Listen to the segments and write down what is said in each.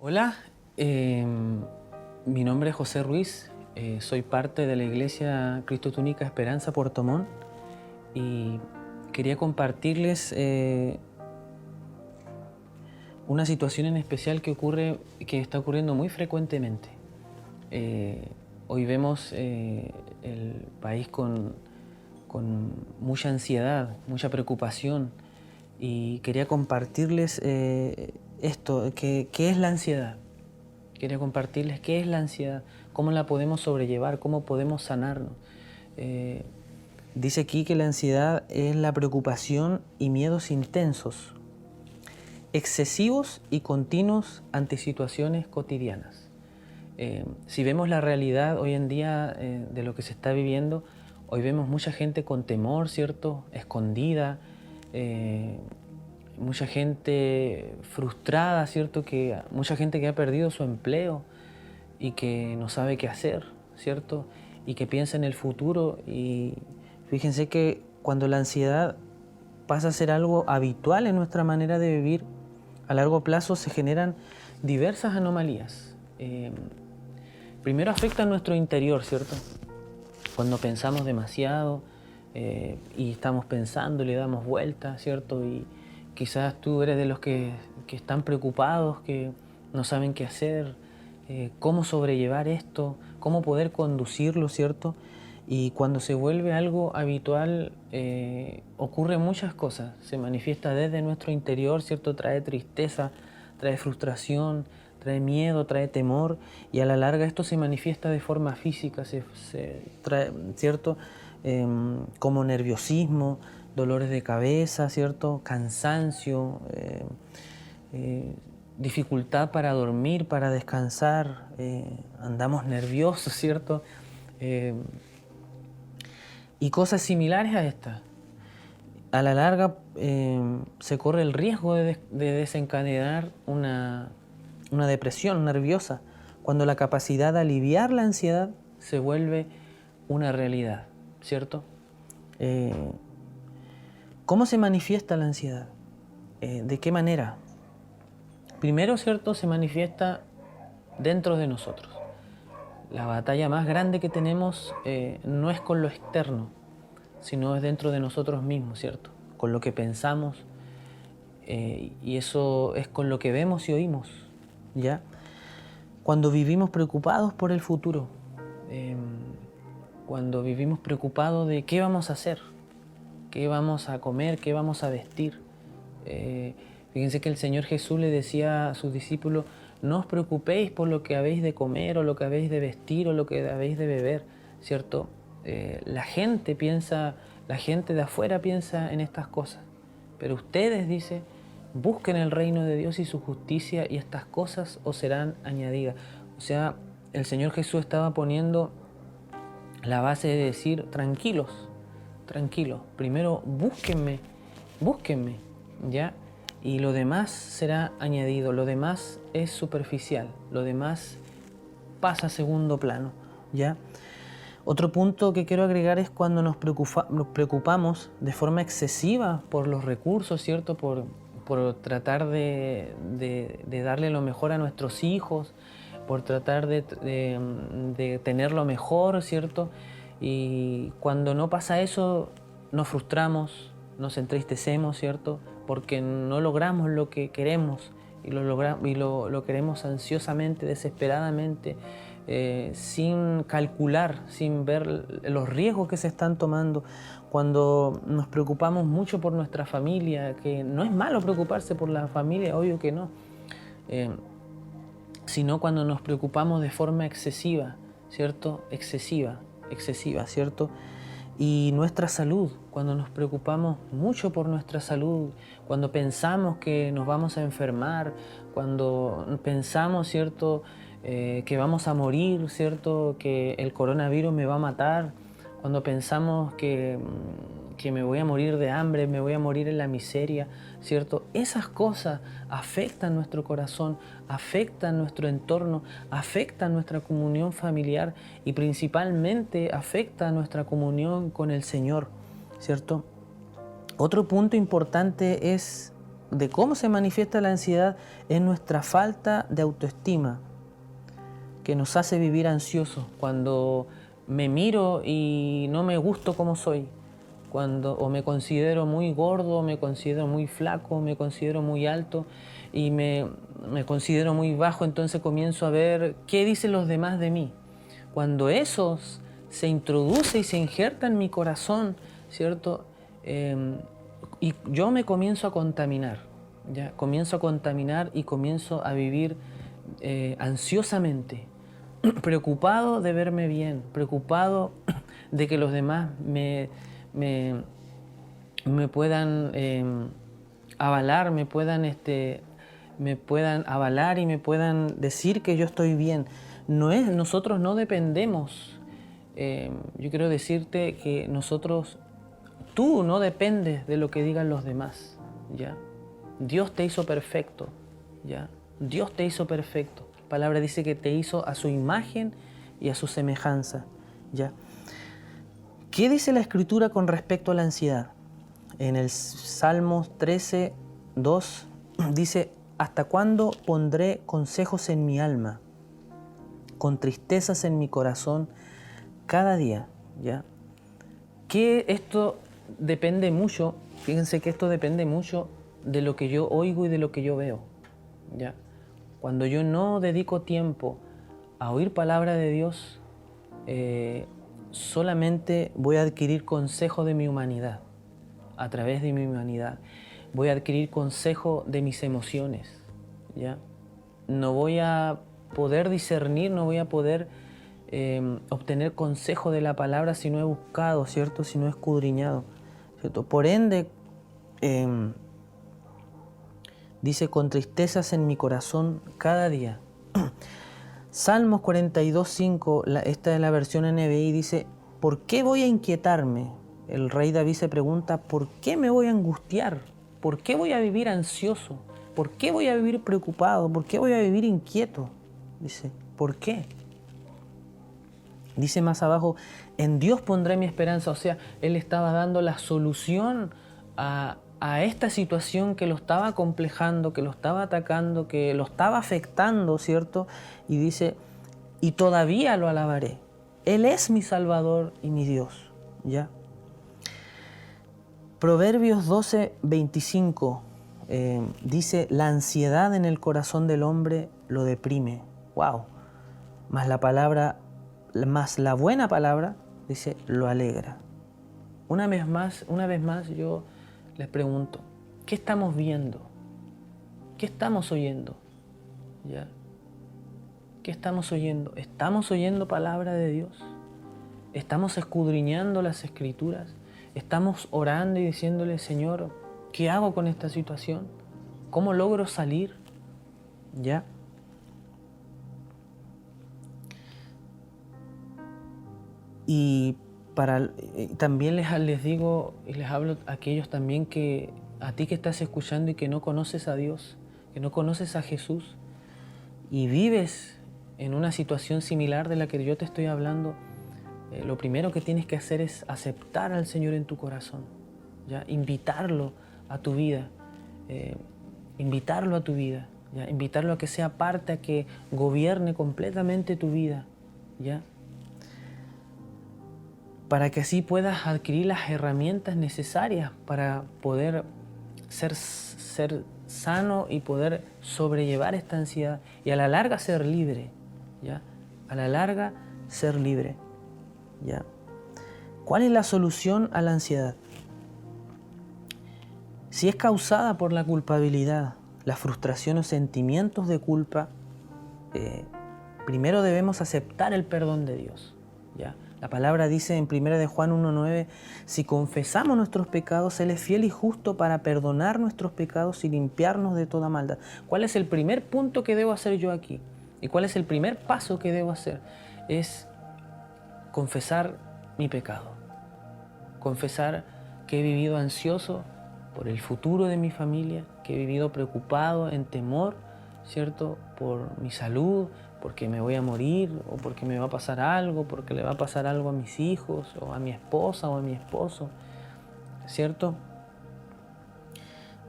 Hola, mi nombre es José Ruiz, soy parte de la Iglesia Cristo Tu Única Esperanza Puerto Montt y quería compartirles una situación en especial que está ocurriendo muy frecuentemente. Hoy vemos el país con mucha ansiedad, mucha preocupación y quería compartirles esto, ¿qué es la ansiedad? Quería compartirles qué es la ansiedad, cómo la podemos sobrellevar, cómo podemos sanarnos. Eh, Dice aquí que la ansiedad es la preocupación y miedos intensos, excesivos y continuos ante situaciones cotidianas. Si vemos la realidad hoy en día de lo que se está viviendo, hoy vemos mucha gente con temor, ¿cierto? Escondida, mucha gente frustrada, ¿cierto? Mucha gente que ha perdido su empleo y que no sabe qué hacer, ¿cierto? Y que piensa en el futuro. Y fíjense que cuando la ansiedad pasa a ser algo habitual en nuestra manera de vivir, a largo plazo se generan diversas anomalías. Primero afecta a nuestro interior, ¿cierto? Cuando pensamos demasiado y estamos pensando, le damos vueltas, ¿cierto? Y quizás tú eres de los que están preocupados, que no saben qué hacer, cómo sobrellevar esto, cómo poder conducirlo, ¿cierto? Y cuando se vuelve algo habitual, ocurren muchas cosas. Se manifiesta desde nuestro interior, ¿cierto? Trae tristeza, trae frustración, trae miedo, trae temor, y a la larga esto se manifiesta de forma física, se trae, ¿cierto? Como nerviosismo, dolores de cabeza, ¿cierto? Cansancio, dificultad para dormir, para descansar, andamos nerviosos, ¿cierto? Eh, y cosas similares a estas. A la larga se corre el riesgo de desencadenar una depresión nerviosa, cuando la capacidad de aliviar la ansiedad se vuelve una realidad, ¿cierto? Eh, ¿Cómo se manifiesta la ansiedad? ¿De qué manera? Primero, ¿cierto? Se manifiesta dentro de nosotros. La batalla más grande que tenemos no es con lo externo, sino es dentro de nosotros mismos, ¿cierto? Con lo que pensamos, y eso es con lo que vemos y oímos, ¿ya? Cuando vivimos preocupados por el futuro, eh, cuando vivimos preocupados de qué vamos a hacer, qué vamos a comer, qué vamos a vestir. Eh, Fíjense que el Señor Jesús le decía a sus discípulos: no os preocupéis por lo que habéis de comer, o lo que habéis de vestir, o lo que habéis de beber, ¿cierto? La gente de afuera piensa en estas cosas, pero ustedes, dice, busquen el reino de Dios y su justicia, y estas cosas os serán añadidas. O sea, el Señor Jesús estaba poniendo la base de decir: tranquilos, tranquilos, primero búsquenme, ¿ya? Y lo demás será añadido, lo demás es superficial, lo demás pasa a segundo plano, ¿ya? Otro punto que quiero agregar es cuando nos preocupamos de forma excesiva por los recursos, ¿cierto? Por tratar de darle lo mejor a nuestros hijos, por tratar de tener lo mejor, ¿cierto? Y cuando no pasa eso, nos frustramos, nos entristecemos, ¿cierto? Porque no logramos lo que queremos y lo queremos ansiosamente, desesperadamente, sin calcular, sin ver los riesgos que se están tomando. Cuando nos preocupamos mucho por nuestra familia, que no es malo preocuparse por la familia, obvio que no, eh, sino cuando nos preocupamos de forma excesiva, ¿cierto? Excesiva, ¿cierto? Y nuestra salud, cuando nos preocupamos mucho por nuestra salud, cuando pensamos que nos vamos a enfermar, cuando pensamos, ¿cierto?, que vamos a morir, ¿cierto?, que el coronavirus me va a matar, cuando pensamos que me voy a morir de hambre, me voy a morir en la miseria, ¿cierto? Esas cosas afectan nuestro corazón, afectan nuestro entorno, afectan nuestra comunión familiar y principalmente afectan nuestra comunión con el Señor, ¿cierto? Otro punto importante es de cómo se manifiesta la ansiedad es nuestra falta de autoestima, que nos hace vivir ansiosos. Cuando me miro y no me gusto como soy, o me considero muy gordo, me considero muy flaco, me considero muy alto y me considero muy bajo, entonces comienzo a ver qué dicen los demás de mí. Cuando eso se introduce y se injerta en mi corazón, ¿cierto? Y yo me comienzo a contaminar, ¿ya? Comienzo a contaminar y comienzo a vivir ansiosamente, preocupado de verme bien, preocupado de que los demás me puedan avalar, me puedan avalar y me puedan decir que yo estoy bien. Nosotros no dependemos. Yo quiero decirte que tú no dependes de lo que digan los demás, ¿ya? Dios te hizo perfecto, ¿ya? Dios te hizo perfecto. La palabra dice que te hizo a su imagen y a su semejanza, ¿ya? ¿Qué dice la Escritura con respecto a la ansiedad? En el Salmos 13, 2 dice: ¿hasta cuándo pondré consejos en mi alma, con tristezas en mi corazón cada día? ¿Ya? Que esto depende mucho, fíjense que esto depende mucho de lo que yo oigo y de lo que yo veo, ¿ya? Cuando yo no dedico tiempo a oír palabra de Dios, solamente voy a adquirir consejo de mi humanidad. A través de mi humanidad voy a adquirir consejo de mis emociones, ¿ya? No voy a poder discernir, no voy a poder obtener consejo de la palabra si no he buscado, ¿cierto? Si no he escudriñado, ¿cierto? Por ende, dice: con tristezas en mi corazón cada día. Salmos 42:5, esta es la versión NBI, dice: ¿por qué voy a inquietarme? El rey David se pregunta: ¿por qué me voy a angustiar? ¿Por qué voy a vivir ansioso? ¿Por qué voy a vivir preocupado? ¿Por qué voy a vivir inquieto? Dice, ¿por qué? Dice más abajo: en Dios pondré mi esperanza. O sea, él estaba dando la solución a esta situación que lo estaba acomplejando, que lo estaba atacando, que lo estaba afectando, ¿cierto? Y dice: y todavía lo alabaré. Él es mi Salvador y mi Dios, ¿ya? Proverbios 12:25 dice: la ansiedad en el corazón del hombre lo deprime. ¡Wow! Más la buena palabra, dice, lo alegra. Una vez más yo les pregunto: ¿qué estamos viendo? ¿Qué estamos oyendo? ¿Ya? ¿Qué estamos oyendo? ¿Estamos oyendo palabra de Dios? ¿Estamos escudriñando las Escrituras? ¿Estamos orando y diciéndole: Señor, ¿qué hago con esta situación? ¿Cómo logro salir? ¿Ya? Y también les digo y les hablo a aquellos también que a ti que estás escuchando y que no conoces a Dios, que no conoces a Jesús y vives en una situación similar de la que yo te estoy hablando, lo primero que tienes que hacer es aceptar al Señor en tu corazón, ¿ya? Invitarlo a tu vida, invitarlo a tu vida, ¿ya? Invitarlo a que sea parte, a que gobierne completamente tu vida, ¿ya? Para que así puedas adquirir las herramientas necesarias para poder ser sano y poder sobrellevar esta ansiedad y a la larga ser libre, ¿ya? A la larga ser libre, ¿ya? ¿Cuál es la solución a la ansiedad? Si es causada por la culpabilidad, la frustración o sentimientos de culpa, primero debemos aceptar el perdón de Dios, ¿ya? La palabra dice en 1 de Juan 1:9: si confesamos nuestros pecados, Él es fiel y justo para perdonar nuestros pecados y limpiarnos de toda maldad. ¿Cuál es el primer punto que debo hacer yo aquí? ¿Y cuál es el primer paso que debo hacer? Es confesar mi pecado. Confesar que he vivido ansioso por el futuro de mi familia, que he vivido preocupado, en temor, ¿cierto? Por mi salud, porque me voy a morir, o porque me va a pasar algo, porque le va a pasar algo a mis hijos, o a mi esposa, o a mi esposo, ¿cierto?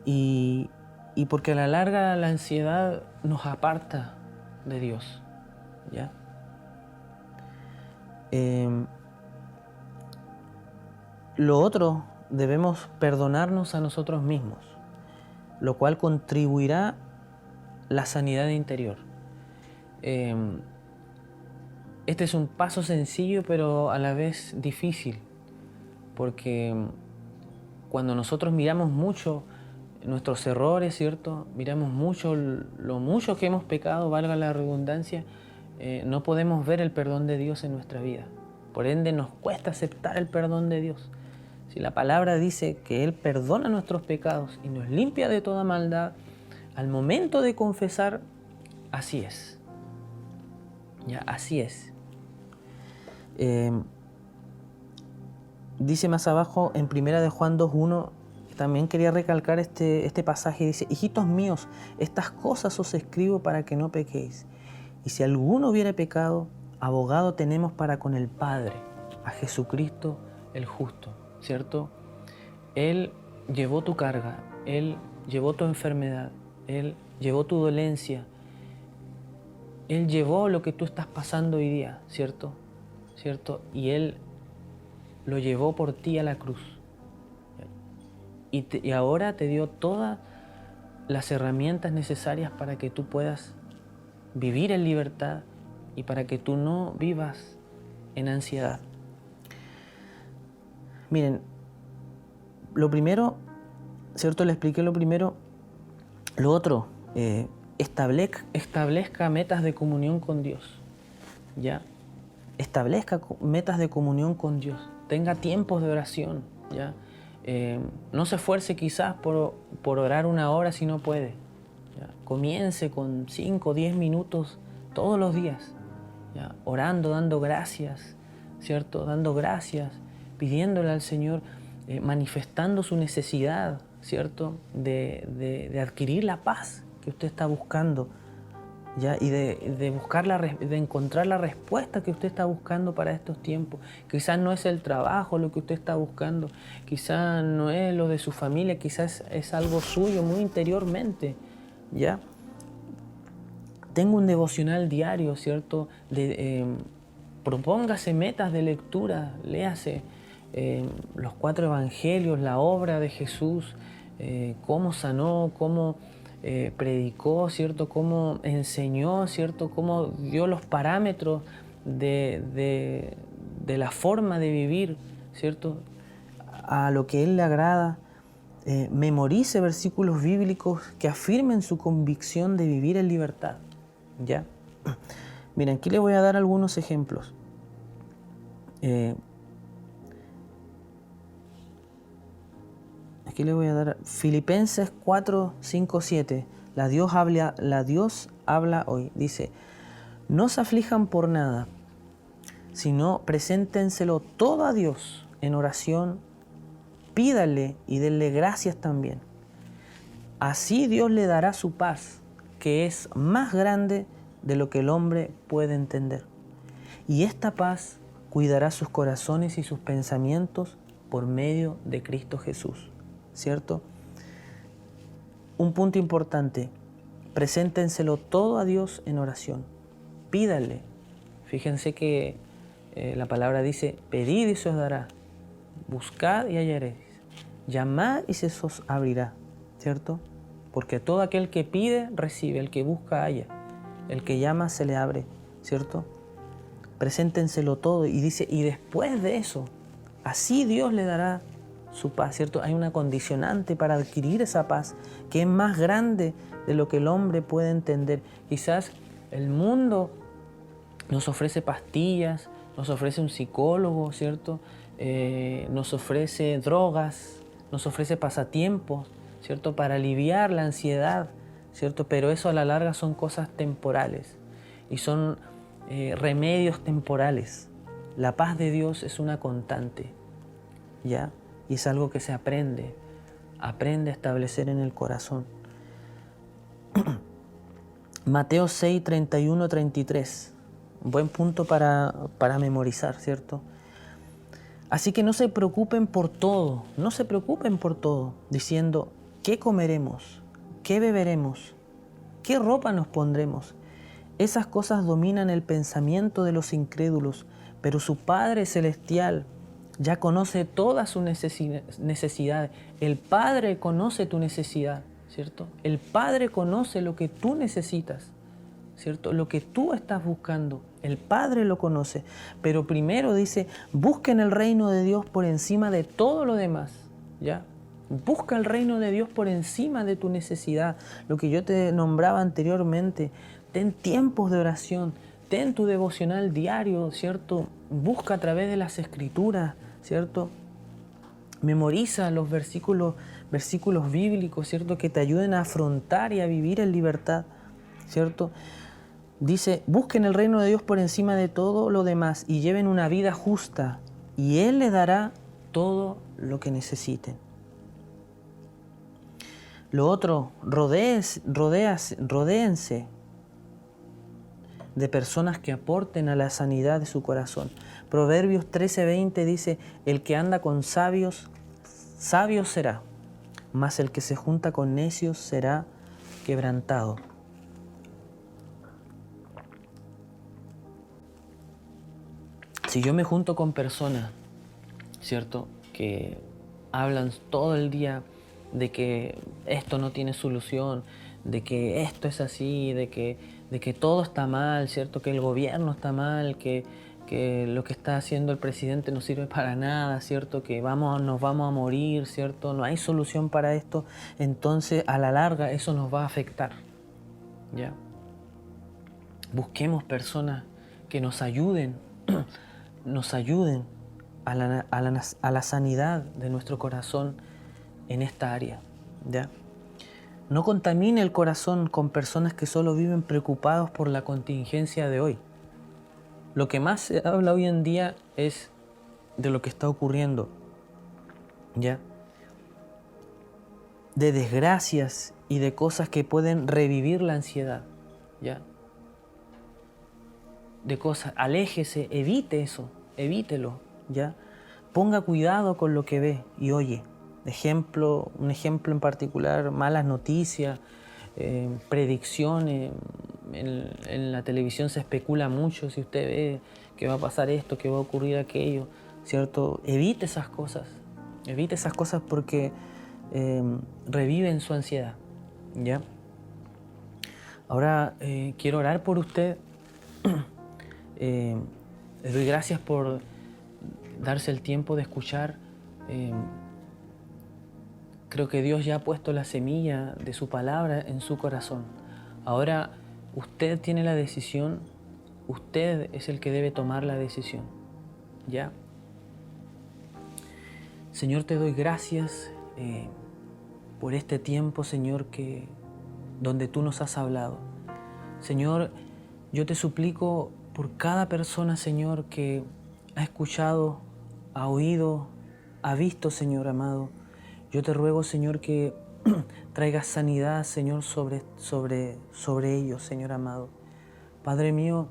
Y y porque a la larga la ansiedad nos aparta de Dios, ¿ya? Lo otro, debemos perdonarnos a nosotros mismos, lo cual contribuirá a la sanidad interior. Este es un paso sencillo, pero a la vez difícil, porque cuando nosotros miramos mucho nuestros errores, ¿cierto? Miramos mucho lo mucho que hemos pecado, valga la redundancia, no podemos ver el perdón de Dios en nuestra vida. Por ende, nos cuesta aceptar el perdón de Dios. Si la palabra dice que Él perdona nuestros pecados y nos limpia de toda maldad, al momento de confesar, así es. Ya, así es. Dice más abajo en 1 de Juan 2:1, también quería recalcar este pasaje, dice: hijitos míos, estas cosas os escribo para que no pequéis. Y si alguno hubiere pecado, abogado tenemos para con el Padre, a Jesucristo el justo, ¿cierto? Él llevó tu carga, Él llevó tu enfermedad, Él llevó tu dolencia, Él llevó lo que tú estás pasando hoy día, ¿cierto? Y Él lo llevó por ti a la cruz. Y ahora te dio todas las herramientas necesarias para que tú puedas vivir en libertad y para que tú no vivas en ansiedad. Miren, lo primero, ¿cierto? Le expliqué lo primero. Lo otro, establezca metas de comunión con Dios, ¿ya? Establezca metas de comunión con Dios. Tenga tiempos de oración, ¿ya? No se esfuerce quizás por orar 1 hora si no puede, ¿ya? Comience con 5 o 10 minutos todos los días, ¿ya? Orando, dando gracias, ¿cierto? Dando gracias, pidiéndole al Señor, manifestando su necesidad, ¿cierto? De adquirir la paz que usted está buscando, ¿ya? Y de encontrar la respuesta que usted está buscando para estos tiempos. Quizás no es el trabajo lo que usted está buscando, quizás no es lo de su familia, quizás es algo suyo muy interiormente, ¿ya? Tengo un devocional diario, ¿cierto? Propóngase metas de lectura, léase los 4 evangelios, la obra de Jesús, cómo sanó, cómo predicó, ¿cierto? Cómo enseñó, ¿cierto? Cómo dio los parámetros de la forma de vivir, ¿cierto? A lo que Él le agrada. Memorice versículos bíblicos que afirmen su convicción de vivir en libertad, ¿ya? Miren, aquí les voy a dar algunos ejemplos. Aquí les voy a dar Filipenses 4, 5, 7. La Dios habla hoy. Dice: no se aflijan por nada, sino preséntenselo todo a Dios en oración, pídale y denle gracias también. Así Dios le dará su paz, que es más grande de lo que el hombre puede entender. Y esta paz cuidará sus corazones y sus pensamientos por medio de Cristo Jesús, ¿cierto? Un punto importante: preséntenselo todo a Dios en oración, pídale. Fíjense que la palabra dice: pedid y se os dará, buscad y hallaréis, llamad y se os abrirá, ¿cierto? Porque todo aquel que pide, recibe, el que busca, halla, el que llama, se le abre, ¿cierto? Preséntenselo todo, y dice, y después de eso, así Dios le dará su paz, ¿cierto? Hay una condicionante para adquirir esa paz, que es más grande de lo que el hombre puede entender. Quizás el mundo nos ofrece pastillas, nos ofrece un psicólogo, ¿cierto? Nos ofrece drogas, nos ofrece pasatiempos, ¿cierto? Para aliviar la ansiedad, ¿cierto? Pero eso a la larga son cosas temporales y son remedios temporales. La paz de Dios es una constante, ¿ya? Y es algo que se aprende a establecer en el corazón. Mateo 6, 31, 33. Buen punto para memorizar, ¿cierto? Así que no se preocupen por todo, diciendo: ¿qué comeremos? ¿Qué beberemos? ¿Qué ropa nos pondremos? Esas cosas dominan el pensamiento de los incrédulos, pero su Padre Celestial ya conoce todas sus necesidades. El Padre conoce tu necesidad, ¿cierto? El Padre conoce lo que tú necesitas, ¿cierto? Lo que tú estás buscando. El Padre lo conoce. Pero primero dice, busquen el reino de Dios por encima de todo lo demás, ¿ya? Busca el reino de Dios por encima de tu necesidad. Lo que yo te nombraba anteriormente. Ten tiempos de oración. Ten tu devocional diario, ¿cierto? Busca a través de las Escrituras, ¿cierto? Memoriza los versículos bíblicos, ¿cierto? Que te ayuden a afrontar y a vivir en libertad, ¿cierto? Dice, busquen el reino de Dios por encima de todo lo demás y lleven una vida justa y Él les dará todo lo que necesiten. Lo otro, rodéense de personas que aporten a la sanidad de su corazón. Proverbios 13:20 dice, el que anda con sabios, sabio será, mas el que se junta con necios será quebrantado. Si yo me junto con personas, ¿cierto?, que hablan todo el día de que esto no tiene solución, de que esto es así, de que todo está mal, ¿cierto?, que el gobierno está mal, que lo que está haciendo el presidente no sirve para nada, ¿cierto?, que nos vamos a morir, ¿cierto?, no hay solución para esto, entonces a la larga eso nos va a afectar, ¿ya? Busquemos personas que nos ayuden a la sanidad de nuestro corazón en esta área, ¿ya? No contamine el corazón con personas que solo viven preocupados por la contingencia de hoy. Lo que más se habla hoy en día es de lo que está ocurriendo, ¿ya? De desgracias y de cosas que pueden revivir la ansiedad, ¿ya? De cosas, aléjese, evite eso, evítelo, ¿ya? Ponga cuidado con lo que ve y oye. Un ejemplo en particular, malas noticias, predicciones. En la televisión se especula mucho, si usted ve que va a pasar esto, que va a ocurrir aquello, ¿cierto? Evite esas cosas porque reviven su ansiedad, ¿ya? Ahora quiero orar por usted. Les doy gracias por darse el tiempo de escuchar. Creo que Dios ya ha puesto la semilla de su palabra en su corazón. Ahora usted tiene la decisión, usted es el que debe tomar la decisión, ¿ya? Señor, te doy gracias por este tiempo, Señor, donde tú nos has hablado. Señor, yo te suplico por cada persona, Señor, que ha escuchado, ha oído, ha visto, Señor amado. Yo te ruego, Señor, que traigas sanidad, Señor, sobre ellos, Señor amado. Padre mío,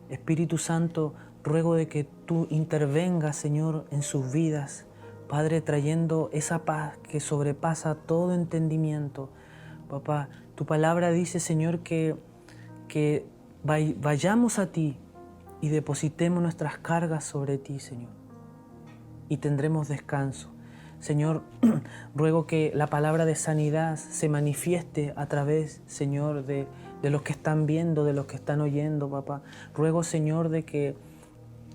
Espíritu Santo, ruego de que tú intervengas, Señor, en sus vidas. Padre, trayendo esa paz que sobrepasa todo entendimiento. Papá, tu palabra dice, Señor, que vayamos a ti y depositemos nuestras cargas sobre ti, Señor, y tendremos descanso. Señor, ruego que la palabra de sanidad se manifieste a través, Señor, de los que están viendo, de los que están oyendo, papá. Ruego, Señor, de que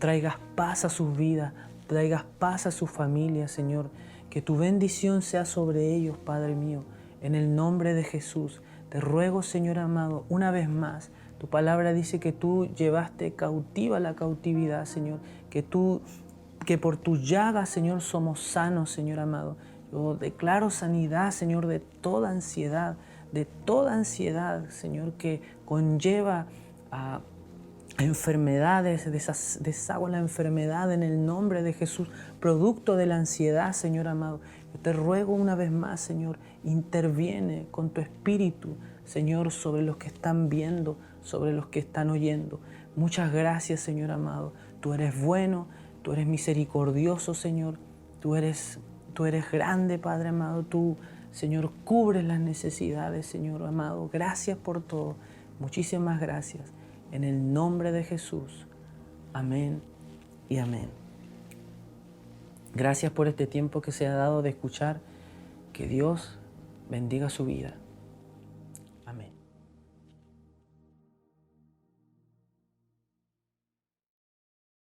traigas paz a sus vidas, traigas paz a sus familias, Señor. Que tu bendición sea sobre ellos, Padre mío. En el nombre de Jesús, te ruego, Señor amado, una vez más. Tu palabra dice que tú llevaste cautiva la cautividad, Señor. Que por tus llagas, Señor, somos sanos, Señor amado. Yo declaro sanidad, Señor, de toda ansiedad, Señor, que conlleva a enfermedades, deshago la enfermedad en el nombre de Jesús, producto de la ansiedad, Señor amado. Yo te ruego una vez más, Señor, interviene con tu espíritu, Señor, sobre los que están viendo, sobre los que están oyendo. Muchas gracias, Señor amado. Tú eres bueno. Tú eres misericordioso, Señor. Tú eres grande, Padre amado. Tú Señor, cubre las necesidades, Señor amado. Gracias por todo. Muchísimas gracias. En el nombre de Jesús. Amén y amén. Gracias por este tiempo que se ha dado de escuchar. Que Dios bendiga su vida. Amén.